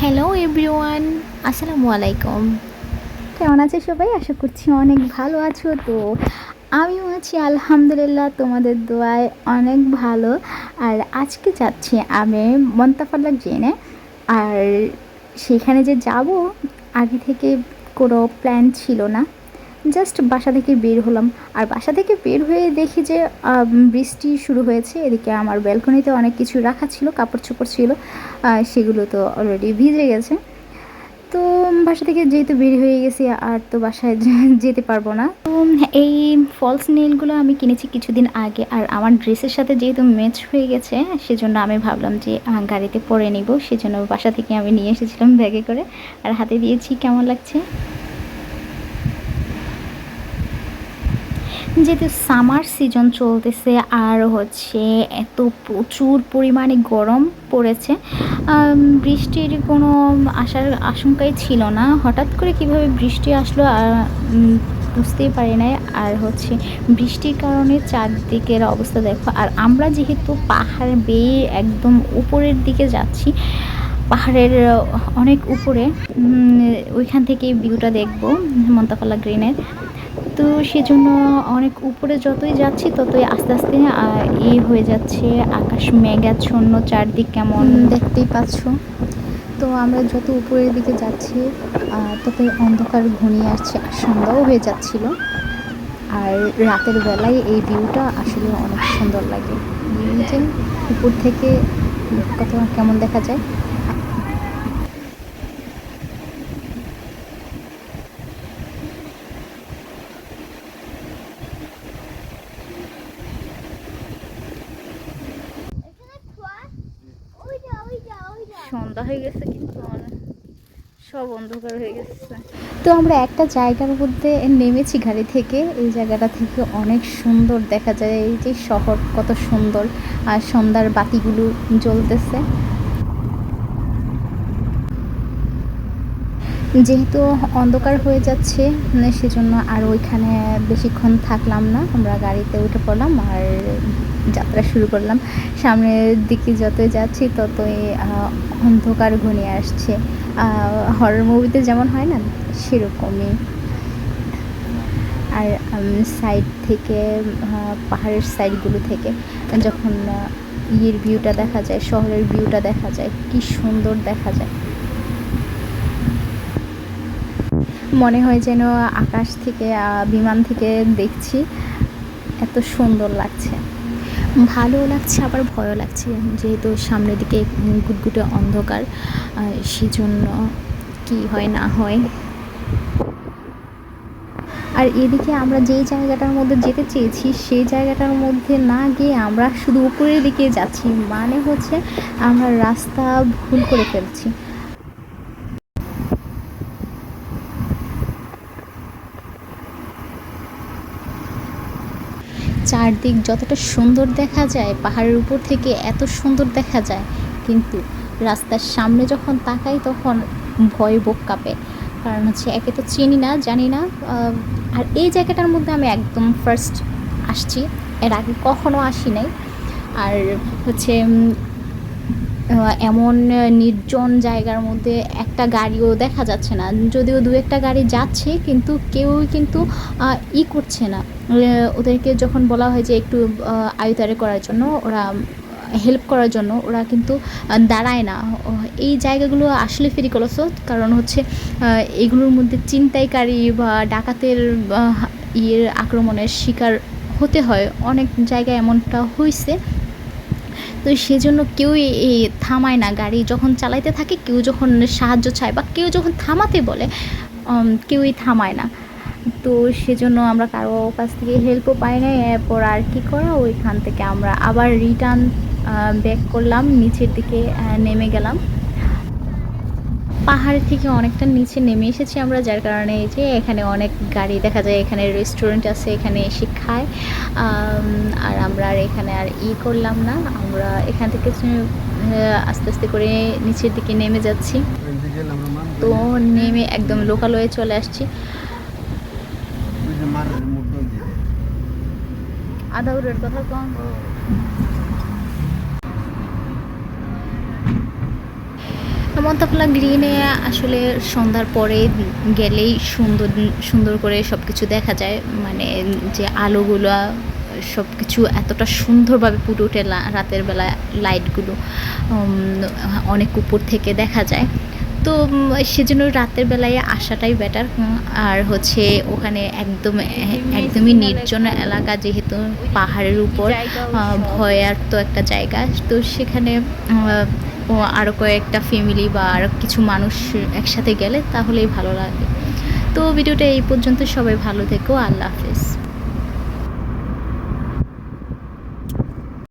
Hello everyone, আসসালামু আলাইকুম। কেমন আছে সবাই? আশা করছি অনেক ভালো আছো। তো আমিও আছি আলহামদুলিল্লাহ, তোমাদের দোয়ায় অনেক ভালো। আর আজকে যাচ্ছি আমি মন্তাফাল্লা জেনে। আর সেখানে যে যাব, আগে থেকে কোনো প্ল্যান ছিল না, জাস্ট বাসা থেকে বের হলাম। আর বাসা থেকে বের হয়ে দেখি যে বৃষ্টি শুরু হয়েছে। এদিকে আমার ব্যালকনিতে অনেক কিছু রাখা ছিল, কাপড় চোপড় ছিল, সেগুলো তো অলরেডি ভিজে গেছে। তো বাসা থেকে যেহেতু বের হয়ে গেছি, আর তো বাসায় যেতে পারবো না। তো এই ফলস নেইলগুলো আমি কিনেছি কিছুদিন আগে, আর আমার ড্রেসের সাথে যেহেতু ম্যাচ হয়ে গেছে, সেজন্য আমি ভাবলাম যে গাড়িতে পরে নিব। সেজন্য বাসা থেকে আমি নিয়ে এসেছিলাম ব্যাগে করে, আর হাতে দিয়েছি। কেমন লাগছে? যেহেতু সামার সিজন চলতেছে, আর হচ্ছে এত প্রচুর পরিমাণে গরম পড়েছে, বৃষ্টির কোনো আসার আশঙ্কাই ছিল না। হঠাৎ করে কিভাবে বৃষ্টি আসলো আর বুঝতেই পারি নাই। আর হচ্ছে বৃষ্টির কারণে চারদিকের অবস্থা দেখো। আর আমরা যেহেতু পাহাড় বেয়ে একদম উপরের দিকে যাচ্ছি, পাহাড়ের অনেক উপরে, ওইখান থেকে ভিউটা দেখবো মন্তাফাল্লা গ্রিনের। তো সেজন্য অনেক উপরে যতই যাচ্ছি ততই আস্তে আস্তে হয়ে যাচ্ছে, আকাশ মেঘাচ্ছন্ন, চারদিক কেমন দেখতেই পাচ্ছ। তো আমরা যত উপরের দিকে যাচ্ছি ততই অন্ধকার ঘনিয়ে আসছে, আর সন্ধ্যাও হয়ে যাচ্ছিল। আর রাতের বেলায় এই ভিউটা আসলে অনেক সুন্দর লাগে। যে উপর থেকে কত কেমন দেখা যায়। সন্ধ্যা হয়ে গেছে কিন্তু সব অন্ধকার হয়ে গেছে। তো আমরা একটা জায়গার মধ্যে নেমেছি গাড়ি থেকে। এই জায়গাটা থেকে অনেক সুন্দর দেখা যায়, এই যে শহর কত সুন্দর, আর সন্ধ্যার বাতিগুলো জ্বলতেছে। যেহেতু অন্ধকার হয়ে যাচ্ছে, সেজন্য আর ওইখানে বেশিক্ষণ থাকলাম না, আমরা গাড়িতে উঠে পড়লাম আর যাত্রা শুরু করলাম। সামনের দিকে যতই যাচ্ছি ততই অন্ধকার ঘনিয়ে আসছে, হরর মুভিতে যেমন হয় না, সেরকমই। আর সাইড থেকে, পাহাড়ের সাইডগুলো থেকে যখন ইয়ের ভিউটা দেখা যায়, শহরের ভিউটা দেখা যায়, কি সুন্দর দেখা যায়। মনে হয় যেন আকাশ থেকে, বিমান থেকে দেখছি। এত সুন্দর লাগছে, ভালোও লাগছে আবার ভয়ও লাগছে, যেহেতু সামনের দিকে গুটগুটে অন্ধকার, সেজন্য কি হয় না হয়। আর এদিকে আমরা যেই জায়গাটার মধ্যে যেতে চেয়েছি, সেই জায়গাটার মধ্যে না গিয়ে আমরা শুধু উপরের দিকে যাচ্ছি, মানে হচ্ছে আমরা রাস্তা ভুল করে ফেলছি। চারদিক যতটা সুন্দর দেখা যায়, পাহাড়ের উপর থেকে এত সুন্দর দেখা যায়, কিন্তু রাস্তার সামনে যখন তাকাই তখন ভয়ে বুক কাঁপে। কারণ হচ্ছে একে তো চিনি না, জানি না। আর এই জায়গাটার মধ্যে আমি একদম ফার্স্ট আসছি, এর আগে কখনো আসি নাই। আর হচ্ছে এমন নির্জন জায়গার মধ্যে একটা গাড়িও দেখা যাচ্ছে না, যদিও দু একটা গাড়ি যাচ্ছে, কিন্তু কেউই কিন্তু করছে না। ওদেরকে যখন বলা হয় যে একটু আয়তারে করার জন্য, ওরা হেল্প করার জন্য, ওরা কিন্তু দাঁড়ায় না। এই জায়গাগুলো আসলে ফেরিকলস, কারণ হচ্ছে এগুলোর মধ্যে ছিনতাইকারী বা ডাকাতের আক্রমণের শিকার হতে হয়, অনেক জায়গায় এমনটা হয়েছে। তো সেজন্য কেউই থামায় না গাড়ি যখন চালাইতে থাকে, কেউ যখন সাহায্য চায় বা কেউ যখন থামাতে বলে, কেউই থামায় না। তো সেজন্য আমরা কারো কাছ থেকে হেল্পও পাই না। এরপর আর কি করা, ওইখান থেকে আমরা আবার রিটার্ন ব্যাক করলাম, নিচের দিকে নেমে গেলাম। পাহাড় থেকে অনেকটা নিচে নেমে এসেছি আমরা, যার কারণে এই যে এখানে অনেক গাড়ি দেখা যায়, এখানে রেস্টুরেন্ট আছে, এখানে এসে খায়। আর আমরা আর এখানে আর করলাম না, আমরা এখান থেকে আস্তে আস্তে করে নিচের দিকে নেমে যাচ্ছি। তো নেমে একদম লোকালয়ে চলে আসছি। আদাউরের কথা কম। মন্তাফলা গ্রিনে আসলে সন্ধ্যার পরে গেলেই সুন্দর সুন্দর করে সব কিছু দেখা যায়, মানে যে আলোগুলো সব কিছু এতটা সুন্দরভাবে ফুটে ওঠে রাতের বেলা, লাইটগুলো অনেক উপর থেকে দেখা যায়। তো সেজন্য রাতের বেলায় আসাটাই বেটার। আর হচ্ছে ওখানে একদমই নির্জন এলাকা, যেহেতু পাহাড়ের উপর ভয়ার তো একটা জায়গা, তো সেখানে ও আরও কয়েকটা ফ্যামিলি বা আরও কিছু মানুষ একসাথে গেলে তাহলেই ভালো লাগে। তো ভিডিওটা এই পর্যন্ত, সবাই ভালো থেকো, আল্লাহ হাফেজ।